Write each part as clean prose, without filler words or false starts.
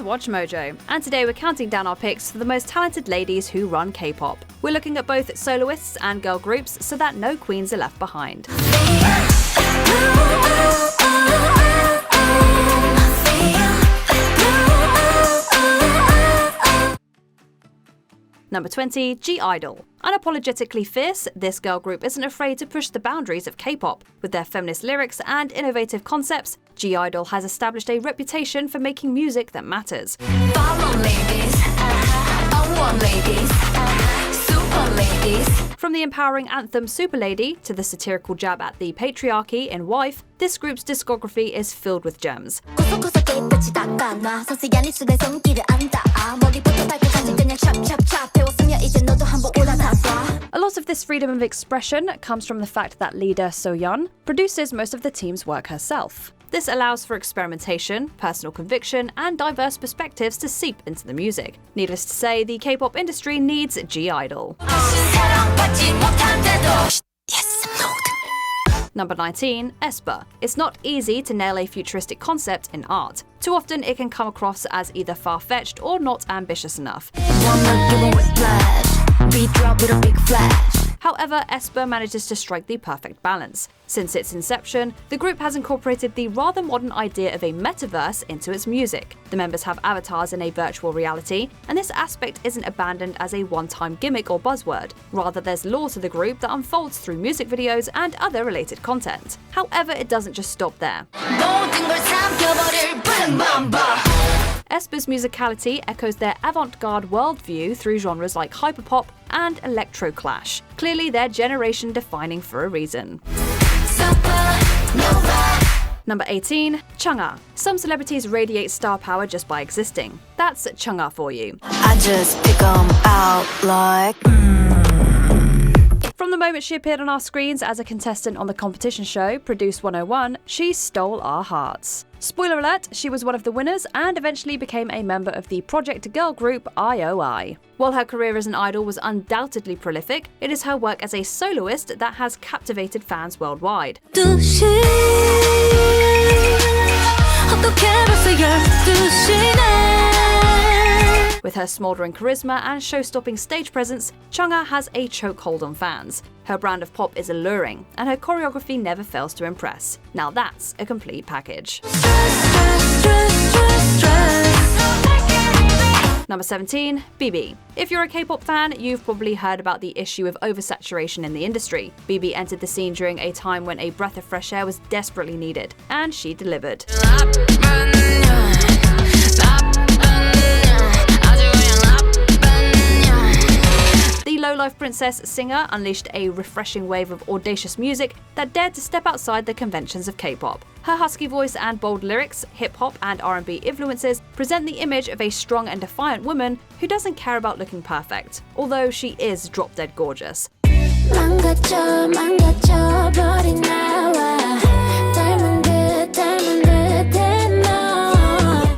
WatchMojo, and today we're counting down our picks for the most talented ladies who run K-pop. We're looking at both soloists and girl groups so that no queens are left behind. Number 20, G-Idol. Unapologetically fierce, this girl group isn't afraid to push the boundaries of K-pop. With their feminist lyrics and innovative concepts, G-Idol has established a reputation for making music that matters. Follow ladies, I want ladies, super ladies. From the empowering anthem Super Lady to the satirical jab at the patriarchy in Wife, this group's discography is filled with gems. A lot of this freedom of expression comes from the fact that leader Soyeon produces most of the team's work herself. This allows for experimentation, personal conviction, and diverse perspectives to seep into the music. Needless to say, the K-pop industry needs G-Idol. Number 19, Esper. It's not easy to nail a futuristic concept in art. Too often it can come across as either far-fetched or not ambitious enough. However, Esper manages to strike the perfect balance. Since its inception, the group has incorporated the rather modern idea of a metaverse into its music. The members have avatars in a virtual reality, and this aspect isn't abandoned as a one-time gimmick or buzzword. Rather, there's lore to the group that unfolds through music videos and other related content. However, it doesn't just stop there. Esper's musicality echoes their avant-garde worldview through genres like hyperpop and electro-clash. Clearly, they're generation-defining for a reason. Number 18, Chungha. Some celebrities radiate star power just by existing. That's Chungha for you. I just pick 'em out like From the moment she appeared on our screens as a contestant on the competition show, Produce 101, she stole our hearts. Spoiler alert, she was one of the winners and eventually became a member of the project girl group IOI. While her career as an idol was undoubtedly prolific, it is her work as a soloist that has captivated fans worldwide. With her smouldering charisma and show-stopping stage presence, Chungha has a chokehold on fans. Her brand of pop is alluring, and her choreography never fails to impress. Now that's a complete package. Number 17, BB. If you're a K-pop fan, you've probably heard about the issue of oversaturation in the industry. BB entered the scene during a time when a breath of fresh air was desperately needed, and she delivered. The low-life princess singer unleashed a refreshing wave of audacious music that dared to step outside the conventions of K-pop. Her husky voice and bold lyrics, hip-hop and R&B influences present the image of a strong and defiant woman who doesn't care about looking perfect, although she is drop-dead gorgeous.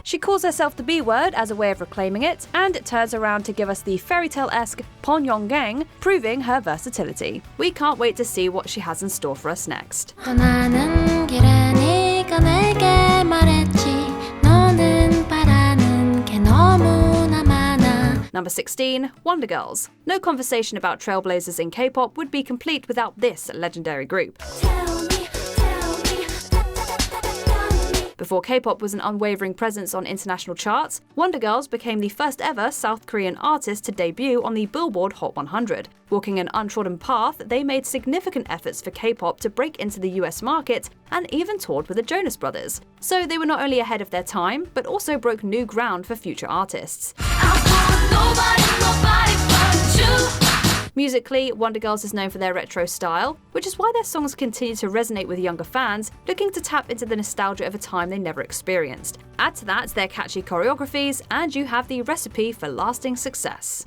She calls herself the B-word as a way of reclaiming it, and turns around to give us the fairy tale-esque Pyeonggang, proving her versatility. We can't wait to see what she has in store for us next. Number 16, Wonder Girls. No conversation about trailblazers in K-pop would be complete without this legendary group. Before K-pop was an unwavering presence on international charts, Wonder Girls became the first ever South Korean artist to debut on the Billboard Hot 100. Walking an untrodden path, they made significant efforts for K-pop to break into the US market and even toured with the Jonas Brothers. So they were not only ahead of their time, but also broke new ground for future artists. Musically, Wonder Girls is known for their retro style, which is why their songs continue to resonate with younger fans looking to tap into the nostalgia of a time they never experienced. Add to that their catchy choreographies, and you have the recipe for lasting success.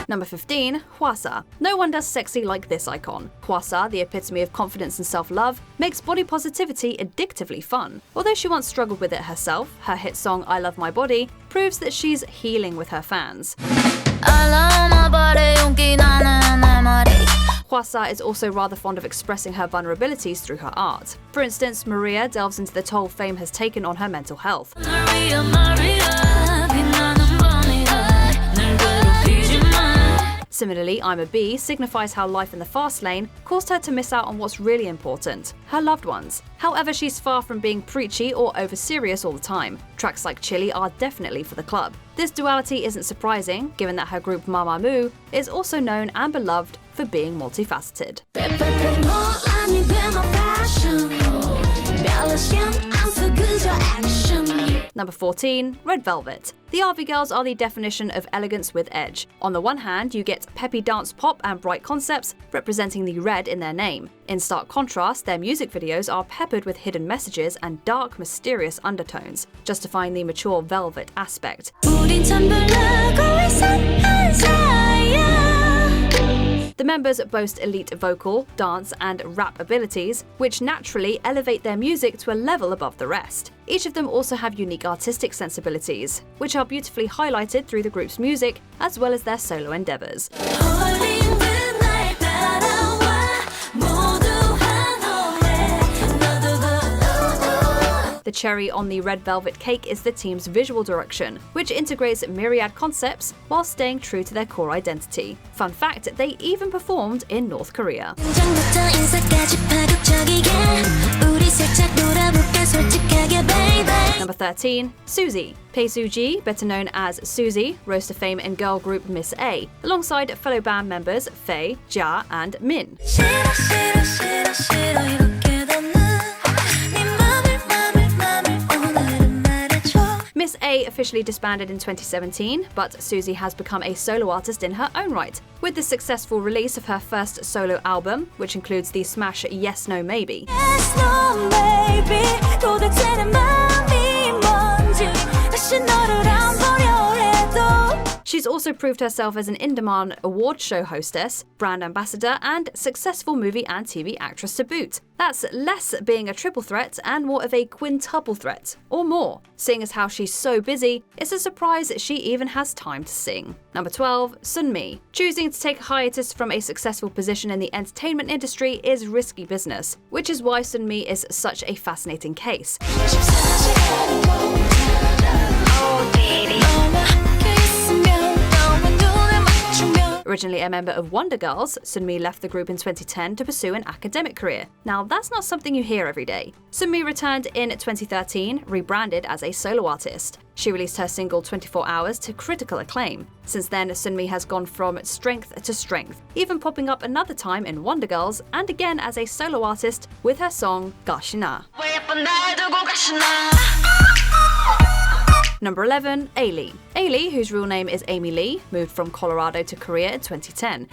Number 15, Hasa. No one does sexy like this icon. Hasa, the epitome of confidence and self-love, makes body positivity addictively fun. Although she once struggled with it herself, her hit song I Love My Body proves that she's healing with her fans. Hasa is also rather fond of expressing her vulnerabilities through her art. For instance, Maria delves into the toll fame has taken on her mental health. Similarly, I'm a Bee signifies how life in the fast lane caused her to miss out on what's really important, her loved ones. However, she's far from being preachy or over-serious all the time. Tracks like Chili are definitely for the club. This duality isn't surprising, given that her group Mamamoo is also known and beloved for being multifaceted. Number 14, Red Velvet. The RV girls are the definition of elegance with edge. On the one hand, you get peppy dance pop and bright concepts, representing the red in their name. In stark contrast, their music videos are peppered with hidden messages and dark, mysterious undertones, justifying the mature velvet aspect. The members boast elite vocal, dance, and rap abilities, which naturally elevate their music to a level above the rest. Each of them also have unique artistic sensibilities, which are beautifully highlighted through the group's music as well as their solo endeavors. The cherry on the red velvet cake is the team's visual direction, which integrates myriad concepts while staying true to their core identity. Fun fact, they even performed in North Korea. Number 13, Suzie. Tae Suzie, better known as Suzie, rose to fame in girl group Miss A, alongside fellow band members Faye, Ja, and Min. Miss A officially disbanded in 2017, but Suzie has become a solo artist in her own right, with the successful release of her first solo album, which includes the smash Yes No Maybe. Yes, no, maybe. She's also proved herself as an in-demand award show hostess, brand ambassador, and successful movie and TV actress to boot. That's less being a triple threat and more of a quintuple threat, or more. Seeing as how she's so busy, it's a surprise she even has time to sing. Number 12, Sunmi. Choosing to take a hiatus from a successful position in the entertainment industry is risky business, which is why Sunmi is such a fascinating case. Originally a member of Wonder Girls, Sunmi left the group in 2010 to pursue an academic career. Now, that's not something you hear every day. Sunmi returned in 2013, rebranded as a solo artist. She released her single 24 Hours to critical acclaim. Since then, Sunmi has gone from strength to strength, even popping up another time in Wonder Girls and again as a solo artist with her song Gashina. Number 11, Ailee. Ailee, whose real name is Amy Lee, moved from Colorado to Korea in 2010.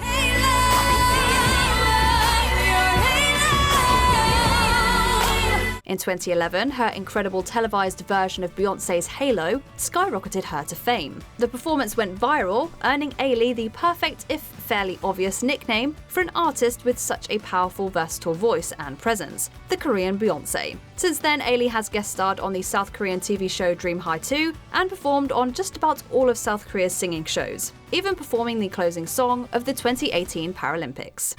In 2011, her incredible televised version of Beyoncé's Halo skyrocketed her to fame. The performance went viral, earning Ailee the perfect, if fairly obvious, nickname for an artist with such a powerful, versatile voice and presence, the Korean Beyoncé. Since then, Ailee has guest starred on the South Korean TV show Dream High 2 and performed on just about all of South Korea's singing shows, even performing the closing song of the 2018 Paralympics.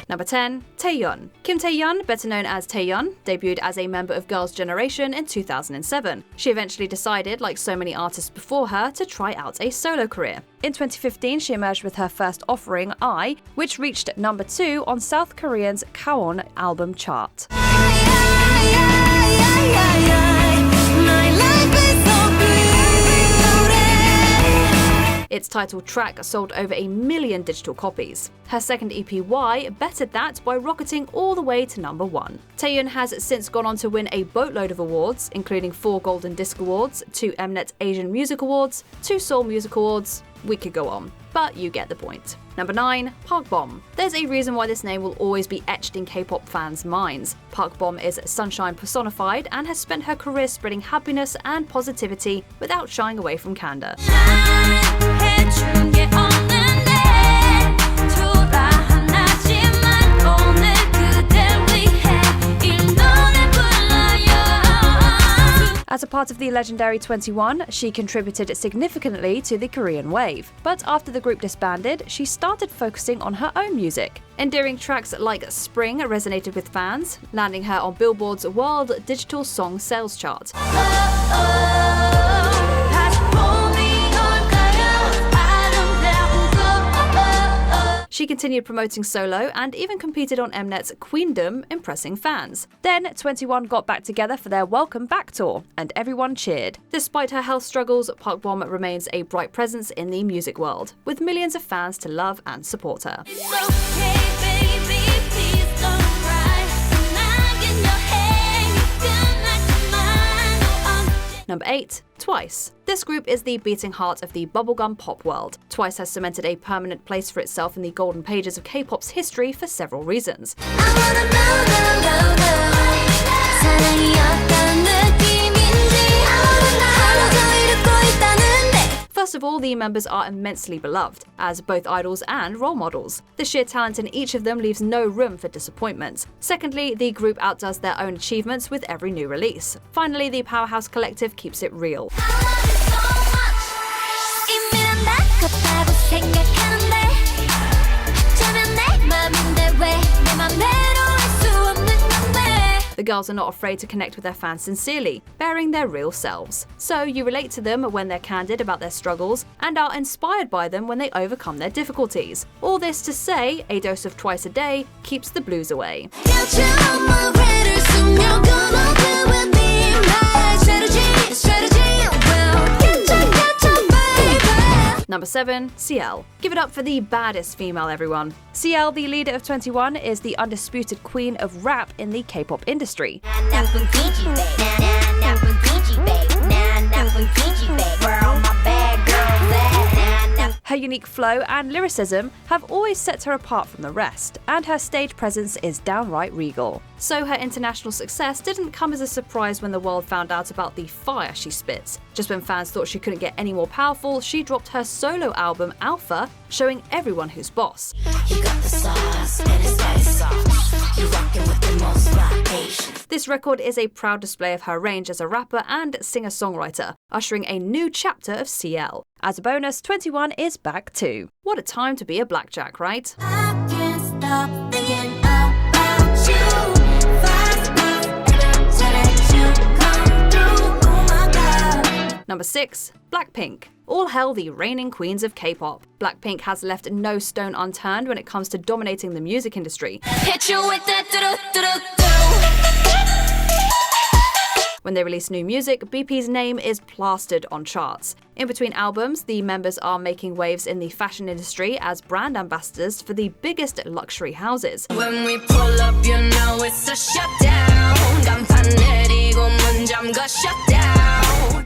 Number 10, Tayon. Kim Tayon, better known as Tayon, debuted as a member of Girls' Generation in 2007. She eventually decided, like so many artists before her, to try out a solo career. In 2015, she emerged with her first offering, I, which reached number 2 on South Korean's Kwon album chart. Its title track sold over 1 million digital copies. Her second EP, Y, bettered that by rocketing all the way to number 1. Tayon has since gone on to win a boatload of awards, including 4 Golden Disc Awards, 2 Mnet Asian Music Awards, 2 Seoul Music Awards. We could go on, but you get the point. Number 9, Park Bom. There's a reason why this name will always be etched in K-pop fans' minds. Park Bom is sunshine personified and has spent her career spreading happiness and positivity without shying away from candor. As a part of the legendary 21, she contributed significantly to the Korean wave. But after the group disbanded, she started focusing on her own music. Endearing tracks like Spring resonated with fans, landing her on Billboard's World Digital Song Sales chart. She continued promoting solo and even competed on Mnet's Queendom, impressing fans. Then 21 got back together for their Welcome Back tour, and everyone cheered. Despite her health struggles, Park Bom remains a bright presence in the music world, with millions of fans to love and support her. Number 8. Twice. This group is the beating heart of the bubblegum pop world. Twice has cemented a permanent place for itself in the golden pages of K-pop's history for several reasons. First of all, the members are immensely beloved, as both idols and role models. The sheer talent in each of them leaves no room for disappointment. Secondly, the group outdoes their own achievements with every new release. Finally, the powerhouse collective keeps it real. The girls are not afraid to connect with their fans sincerely, bearing their real selves. So you relate to them when they're candid about their struggles and are inspired by them when they overcome their difficulties. All this to say, a dose of Twice a day keeps the blues away. Number 7. CL. Give it up for the baddest female, everyone. CL, the leader of 21, is the undisputed queen of rap in the K-pop industry. Her unique flow and lyricism have always set her apart from the rest, and her stage presence is downright regal. So her international success didn't come as a surprise when the world found out about the fire she spits. Just when fans thought she couldn't get any more powerful, she dropped her solo album Alpha, showing everyone who's boss. This record is a proud display of her range as a rapper and singer-songwriter, ushering a new chapter of CL. As a bonus, 21 is back too. What a time to be a blackjack, right? I can't stop thinking about you. Number 6. Blackpink. All hail the reigning queens of K-pop. Blackpink has left no stone unturned when it comes to dominating the music industry. Hit you with that When they release new music, BP's name is plastered on charts. In between albums, the members are making waves in the fashion industry as brand ambassadors for the biggest luxury houses. When we pull up, you know it's a shutdown.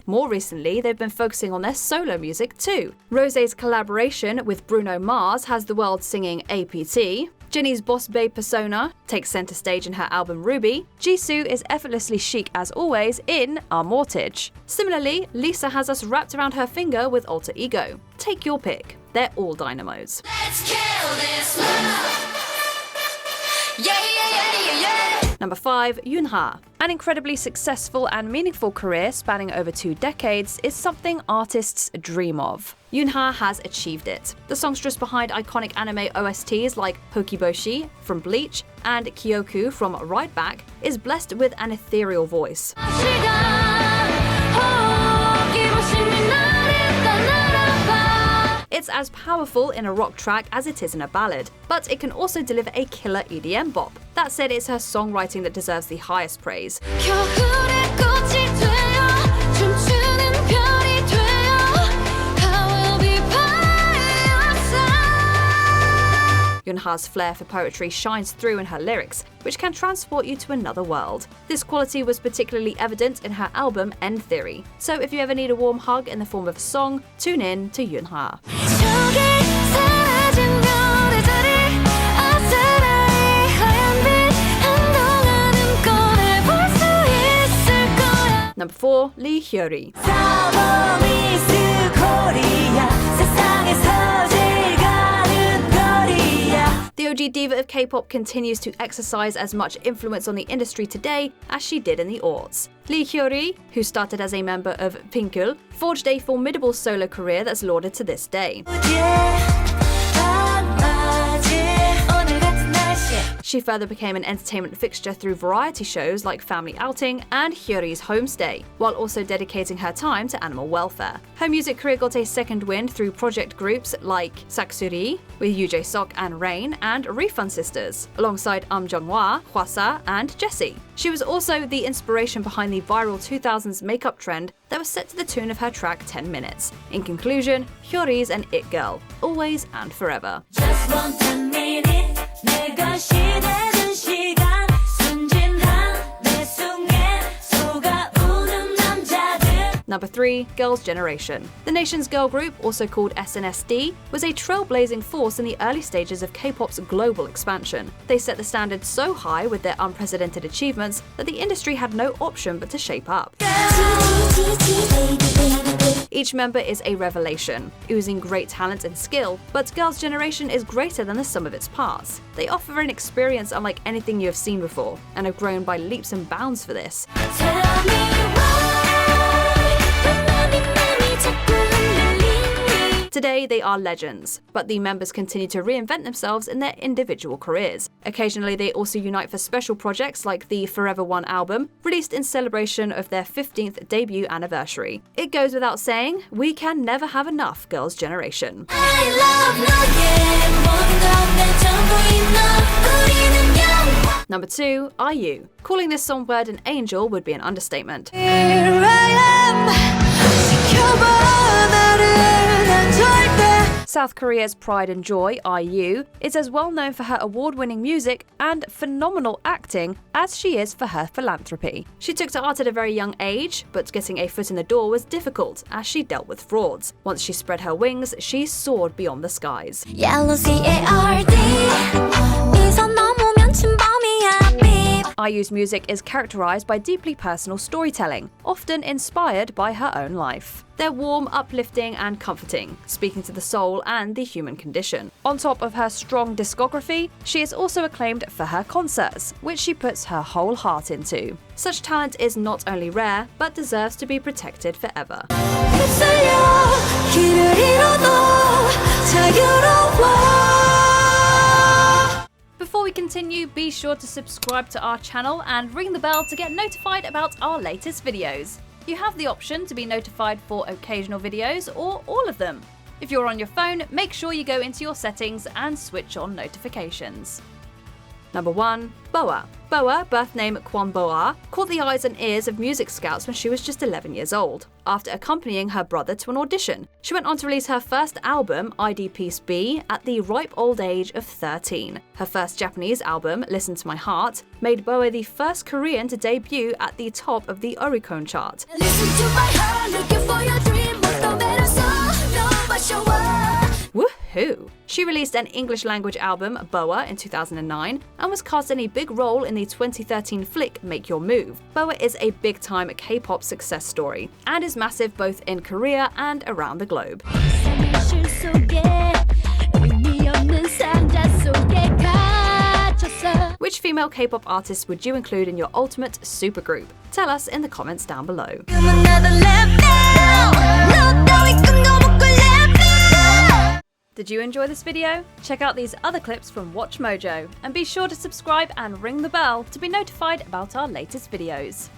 More recently, they've been focusing on their solo music too. Rosé's collaboration with Bruno Mars has the world singing APT. Jennie's boss babe persona takes center stage in her album Ruby. Jisoo is effortlessly chic as always in Our Mortgage. Similarly, Lisa has us wrapped around her finger with Alter Ego. Take your pick. They're all dynamos. Let's kill this love. Yeah. Number 5. Yunha. An incredibly successful and meaningful career spanning over 2 decades is something artists dream of. Yunha has achieved it. The songstress behind iconic anime OSTs like Pokiboshi from Bleach and Kyoku from Right Back is blessed with an ethereal voice. It's as powerful in a rock track as it is in a ballad, but it can also deliver a killer EDM bop. That said, it's her songwriting that deserves the highest praise. Yunha's flair for poetry shines through in her lyrics, which can transport you to another world. This quality was particularly evident in her album End Theory. So if you ever need a warm hug in the form of a song, tune in to Yunha. Number 4. Hyori. The The OG diva of K-pop continues to exercise as much influence on the industry today as she did in the aughts. Hyori, who started as a member of Pinkul, forged a formidable solo career that's lauded to this day. She further became an entertainment fixture through variety shows like Family Outing and Hyori's Homestay, while also dedicating her time to animal welfare. Her music career got a second wind through project groups like Saksuri with Yoo Jae-sok and Rain and Refund Sisters, alongside Jung-hwa, Hasa, and Jessie. She was also the inspiration behind the viral 2000s makeup trend that was set to the tune of her track 10 Minutes. In conclusion, Hyori's an it girl, always and forever. Just want 10 minutes. 내가 시대는 시간 순진한 내 속에 속아오는 남자들. Number 3. Girls' Generation. The nation's girl group, also called SNSD, was a trailblazing force in the early stages of K-pop's global expansion. They set the standard so high with their unprecedented achievements that the industry had no option but to shape up. Each member is a revelation, oozing great talent and skill, but Girls' Generation is greater than the sum of its parts. They offer an experience unlike anything you have seen before, and have grown by leaps and bounds for this. Tell me Today, they are legends, but the members continue to reinvent themselves in their individual careers. Occasionally, they also unite for special projects like the Forever One album, released in celebration of their 15th debut anniversary. It goes without saying, we can never have enough Girls' Generation. Number 2, IU. Calling this songbird an angel would be an understatement. Here I am. South Korea's pride and joy, IU, is as well known for her award-winning music and phenomenal acting as she is for her philanthropy. She took to art at a very young age, but getting a foot in the door was difficult as she dealt with frauds. Once she spread her wings, she soared beyond the skies. Yellow CARD 이선 넘으면 침범이야 beep. IU's music is characterized by deeply personal storytelling, often inspired by her own life. They're warm, uplifting, and comforting, speaking to the soul and the human condition. On top of her strong discography, she is also acclaimed for her concerts, which she puts her whole heart into. Such talent is not only rare, but deserves to be protected forever. 휩쓸려 길을 잃어도 자유로워. Before we continue, be sure to subscribe to our channel and ring the bell to get notified about our latest videos. You have the option to be notified for occasional videos or all of them. If you're on your phone, make sure you go into your settings and switch on notifications. Number 1. Boa. Boa, birth name Kwon Boa, caught the eyes and ears of music scouts when she was just 11 years old. After accompanying her brother to an audition, she went on to release her first album, ID Piece B, at the ripe old age of 13. Her first Japanese album, Listen to My Heart, made Boa the first Korean to debut at the top of the Oricon chart. Listen to my heart, looking for your dream, 못 better Woohoo! She released an English-language album, Boa, in 2009, and was cast in a big role in the 2013 flick Make Your Move. Boa is a big-time K-pop success story, and is massive both in Korea and around the globe. Which female K-pop artists would you include in your ultimate supergroup? Tell us in the comments down below. Did you enjoy this video? Check out these other clips from WatchMojo, and be sure to subscribe and ring the bell to be notified about our latest videos.